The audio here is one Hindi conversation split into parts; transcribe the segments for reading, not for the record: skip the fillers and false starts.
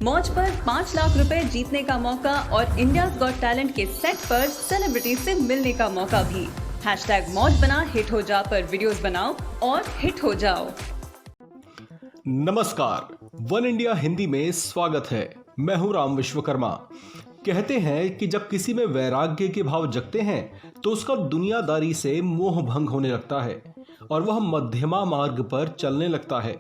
मौज पर 5 लाख रुपए जीतने का मौका और इंडियाज गॉट टैलेंट के सेट पर सेलिब्रिटी से मिलने का मौका भी। #मौज बना हिट हो जा पर वीडियोस बनाओ और हिट हो जाओ। नमस्कार, वन इंडिया हिंदी में स्वागत है। मैं हूं राम विश्वकर्मा। कहते हैं कि जब किसी में वैराग्य के भाव जगते हैं तो उसका दुनियादारी से मोह भंग होने लगता है और वह मध्यमा मार्ग पर चलने लगता है।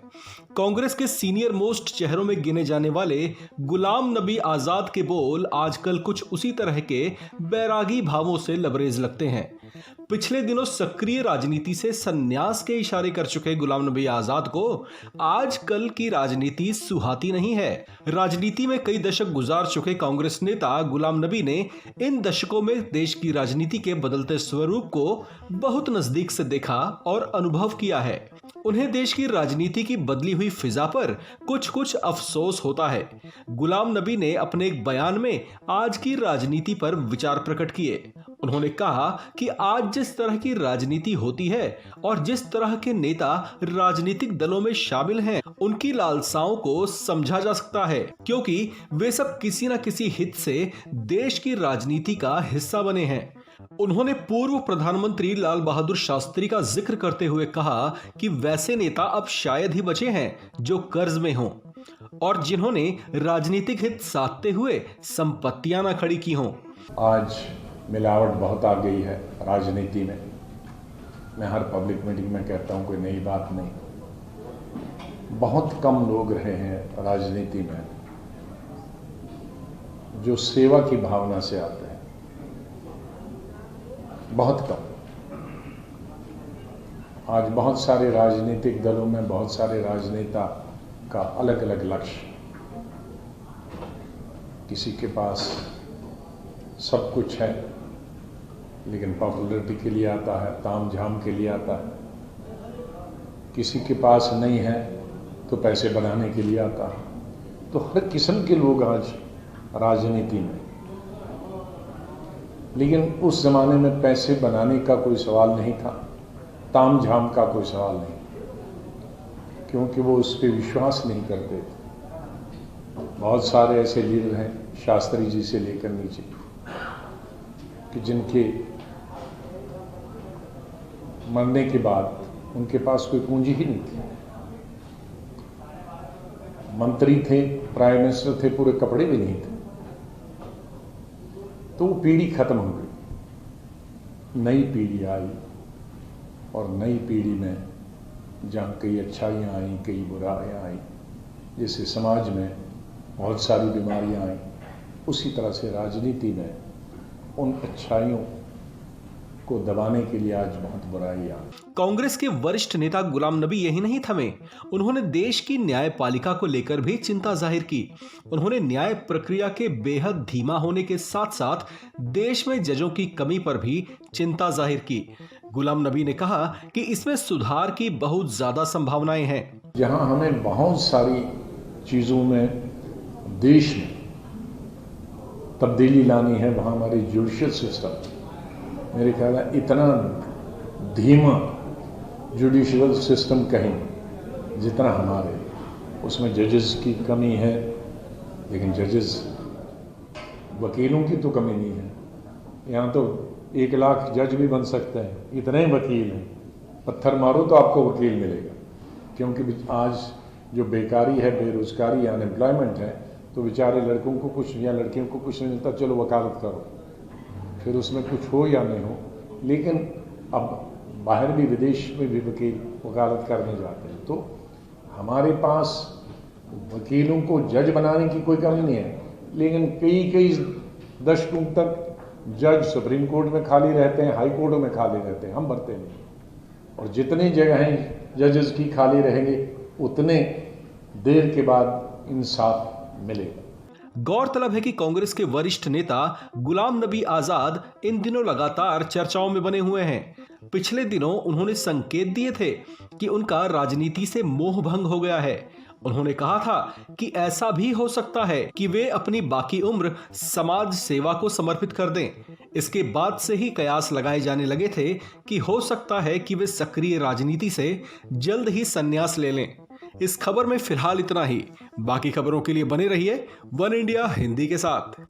कांग्रेस के सीनियर मोस्ट चेहरों में गिने जाने वाले गुलाम नबी आजाद के बोल आजकल कुछ उसी तरह के बैरागी भावों से लबरेज लगते हैं। पिछले दिनों सक्रिय राजनीति से संन्यास के इशारे कर चुके गुलाम नबी आजाद को आजकल की राजनीति सुहाती नहीं है। राजनीति में कई दशक गुजार चुके कांग्रेस नेता गुलाम नबी ने इन दशकों में देश की राजनीति के बदलते स्वरूप को बहुत नजदीक से देखा और अनुभव किया है। उन्हें देश की राजनीति की बदली हुई फिजा पर कुछ अफसोस होता है। गुलाम नबी ने अपने एक बयान में आज की राजनीति पर विचार प्रकट किए। उन्होंने कहा कि आज जिस तरह की राजनीति होती है और जिस तरह के नेता राजनीतिक दलों में शामिल हैं, उनकी लालसाओं को समझा जा सकता है, क्योंकि वे सब किसी न किसी हित से देश की राजनीति का हिस्सा बने हैं। उन्होंने पूर्व प्रधानमंत्री लाल बहादुर शास्त्री का जिक्र करते हुए कहा कि वैसे नेता अब शायद ही बचे हैं जो कर्ज में हों और जिन्होंने राजनीतिक हित साधते हुए संपत्तियां न खड़ी की हों। आज मिलावट बहुत आ गई है राजनीति में। मैं हर पब्लिक मीटिंग में कहता हूं, कोई नई बात नहीं। बहुत कम लोग रहे हैं राजनीति में जो सेवा की भावना से आते हैं, बहुत कम। आज बहुत सारे राजनीतिक दलों में बहुत सारे राजनेता का अलग अलग लक्ष्य। किसी के पास सब कुछ है लेकिन पॉपुलरिटी के लिए आता है, ताम झाम के लिए आता है। किसी के पास नहीं है तो पैसे बनाने के लिए आता है। तो हर किस्म के लोग आज राजनीति में। लेकिन उस जमाने में पैसे बनाने का कोई सवाल नहीं था, ताम झाम का कोई सवाल नहीं, क्योंकि वो उस पर विश्वास नहीं करते थे। बहुत सारे ऐसे लीडर हैं, शास्त्री जी से लेकर नीचे, कि जिनके मरने के बाद उनके पास कोई पूंजी ही नहीं थी। मंत्री थे, प्राइम मिनिस्टर थे, पूरे कपड़े भी नहीं थे। तो वो पीढ़ी खत्म हो गई। नई पीढ़ी आई और नई पीढ़ी में जहाँ कई अच्छाइयाँ आई, कई बुराइयाँ आई, जैसे समाज में बहुत सारी बीमारियाँ आई, उसी तरह से राजनीति में उन अच्छाइयों को दबाने के लिए आज बहुत बुराई आ। कांग्रेस के वरिष्ठ नेता गुलाम नबी यही नहीं थमे। उन्होंने देश की न्यायपालिका को लेकर भी चिंता जाहिर की। उन्होंने न्याय प्रक्रिया के बेहद धीमा होने के साथ साथ देश में जजों की कमी पर भी चिंता जाहिर की। गुलाम नबी ने कहा कि इसमें सुधार की बहुत ज्यादा संभावनाएं हैं। जहां हमें बहुत सारी चीजों में देश में तब्दीली लानी है, वहां हमारी जुडिशियल सिस्टम, मेरे ख्याल में इतना धीमा जुडिशियल सिस्टम कहीं जितना हमारे, उसमें जजेस की कमी है। लेकिन जजेस, वकीलों की तो कमी नहीं है। यहाँ तो 1 लाख जज भी बन सकते हैं, इतने वकील हैं। पत्थर मारो तो आपको वकील मिलेगा, क्योंकि आज जो बेकारी है, बेरोजगारी, अनएम्प्लॉयमेंट है, तो बेचारे लड़कों को कुछ या लड़कियों को कुछ नहीं मिलता। चलो वकालत करो, फिर उसमें कुछ हो या नहीं हो। लेकिन अब बाहर भी, विदेश में भी वकील वकालत करने जाते हैं। तो हमारे पास वकीलों को जज बनाने की कोई कमी नहीं है, लेकिन कई दशकों तक जज सुप्रीम कोर्ट में खाली रहते हैं, हाई कोर्टों में खाली रहते हैं, हम भरते नहीं। और जितनी जगहें जजेस की खाली रहेंगे, उतने देर के बाद इंसाफ मिलेगा। गौरतलब है कि कांग्रेस के वरिष्ठ नेता गुलाम नबी आजाद इन दिनों लगातार चर्चाओं में बने हुए हैं। पिछले दिनों उन्होंने संकेत दिए थे कि उनका राजनीति से मोह भंग हो गया है। उन्होंने कहा था कि ऐसा भी हो सकता है कि वे अपनी बाकी उम्र समाज सेवा को समर्पित कर दें। इसके बाद से ही कयास लगाए जाने लगे थे कि हो सकता है कि वे सक्रिय राजनीति से जल्द ही संन्यास ले लें। इस खबर में फिलहाल इतना ही। बाकी खबरों के लिए बने रहिए वन इंडिया हिंदी के साथ।